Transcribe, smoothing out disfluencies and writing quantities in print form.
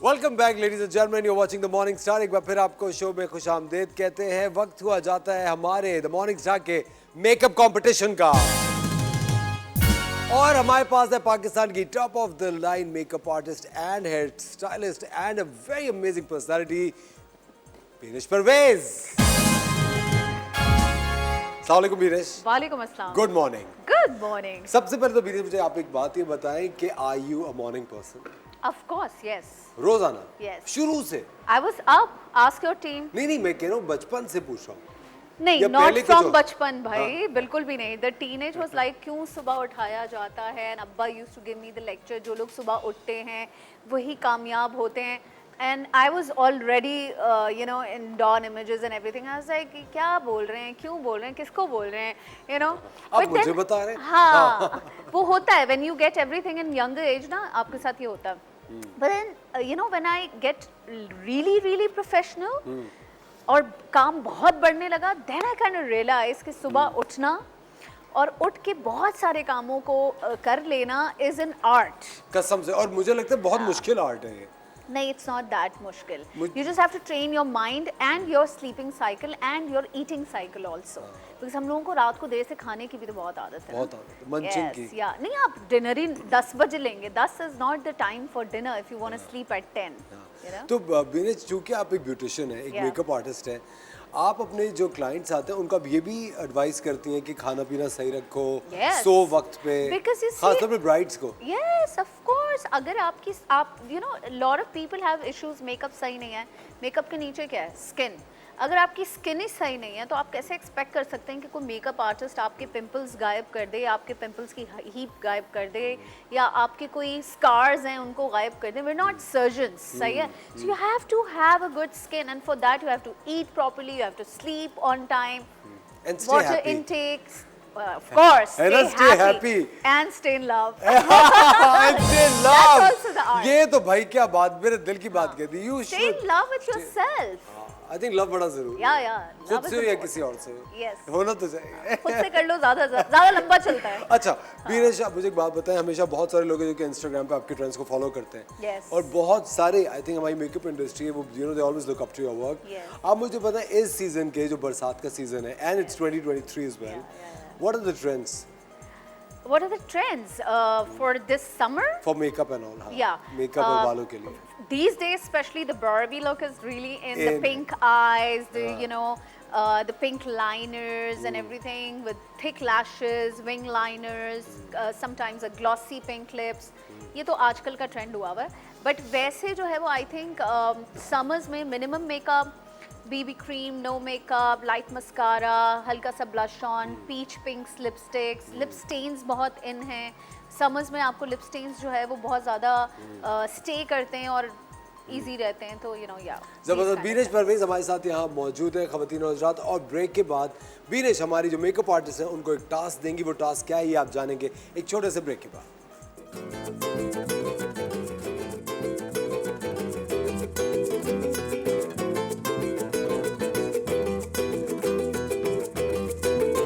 Welcome back ladies and gentleman, you are watching the morning star. एक बार फिर आपको शो में खुशामदीद कहते हैं। वक्त हुआ जाता है हमारे द मॉर्निंग स्टार के मेकअप कंपटीशन का, और हमारे पास है पाकिस्तान की top of the line makeup artist and hair stylist and a very amazing personality Biresh Parvez. अस्सलाम वालेकुम बीरेश। वालेकुम अस्सलाम। Good morning. Good morning. सबसे पहले तो बीरेश मुझे आप एक बात ये बताएं कि are you a morning person? Of course, yes. रोजाना? Yes. शुरू से? I was up. Ask your team. नहीं, मैं कह रहा हूँ बचपन से पूछ रहा हूँ। नहीं, या not पहले के from जो- बचपन भाई, बिल्कुल भी नहीं। The teenage was like क्यों सुबह उठाया जाता है, and अब्बा used to give me the lecture, जो लोग सुबह उठते हैं वही कामयाब होते हैं। And I was already, in dawn images and everything. I was like, क्या बोल रहे हैं, क्यों बोल रहे हैं, किसको बोल रहे हैं, you know? आप But मुझे then- बता रहे हैं? हाँ, वो होता है when you get everything in younger age ना, आपके साथ ये होता है। But then, when I get really, really professional, और काम बहुत बढ़ने लगा, then I kind of realize कि सुबह उठना और उठ के बहुत सारे कामों को कर लेना is an art. कसम से। और मुझे लगता है बहुत मुश्किल आर्ट है ये। नहीं, it's not that मुश्किल. You just have to train your mind and your sleeping cycle and your eating cycle also. Because हम लोगों को रात को देर से खाने की भी तो बहुत आदत है। बहुत आदत है, मंचिंग की। Yes, yeah. नहीं, आप डिनर ही 10 बजे लेंगे। 10 is not the time for dinner if you want to sleep at 10. You know? तो बीरेश, चूंकि आप एक ब्यूटिशियन है, एक Yeah. मेकअप आर्टिस्ट है, आप अपने जो क्लाइंट्स आते हैं उनका ये भी एडवाइस करती हैं कि खाना पीना सही रखो, Yes. सो वक्त पे, Because you see- खासतौर पे ब्राइड्स को। Yes, of course. अगर आप lot of people have issues, makeup सही नहीं है। मेकअप के नीचे क्या है? स्किन। अगर आपकी स्किन ही सही नहीं है तो आप कैसे एक्सपेक्ट कर सकते हैं कि कोई मेकअप आर्टिस्ट आपके पिंपल्स गायब कर दे, आपके पिंपल्स की हीप गायब कर दे, या आपके कोई स्कार्स हैं उनको गायब कर दे। we're not surgeons, सही है? So you have to have a good skin, and for that you have to eat properly, you have to sleep on time, And stay water happy. intakes, of course, And stay happy. and stay in love. And stay in love. That's also the art. ये तो भाई क्या बात, मेरे दिल की बात कह दी। You Stay should. in love with yourself. I think love बड़ा जरूरी है। Yeah. खुद Love is से हो या important. किसी और से हो। Yes. होना तो चाहिए। खुद से कर लो, ज्यादा लंबा चलता है। अच्छा बीरेश, आप मुझे एक बात बताएं, हमेशा बहुत सारे लोग हैं जो कि इंस्टाग्राम पे आपके ट्रेंड्स को फॉलो करते हैं। Yes. और बहुत सारे, आई थिंक हमारी मेकअप इंडस्ट्री है वो, they always look up to your work. Yes. आप मुझे बताएं, इस सीजन के जो बरसात का सीजन है, and it's 2023 as well, what are the trends What are the trends for this summer? for makeup and all? हाँ, Yeah. मेकअप और बालों के लिए। These days, especially the Barbie look is really in the In. pink eyes, the pink liners and everything with thick lashes, wing liners, sometimes a glossy pink lips. ये तो आजकल का trend हुआ हुआ है। बट वैसे जो है वो आई थिंक समर्स में minimum makeup, BB cream, no makeup, light mascara, हल्का सा blush on, peach pinks lipsticks, lip stains बहुत in हैं। Summers में आपको lip stains जो है वो बहुत ज़्यादा stay करते हैं और easy रहते हैं, तो जबरदस्त। बीरेश परवेज हमारे साथ यहाँ मौजूद है ख़वातीन और हज़रात, और ब्रेक के बाद बीरेश हमारी जो मेकअप आर्टिस्ट हैं उनको एक टास्क देंगी। वो टास्क क्या है ये आप जानेंगे एक छोटे से ब्रेक के बाद।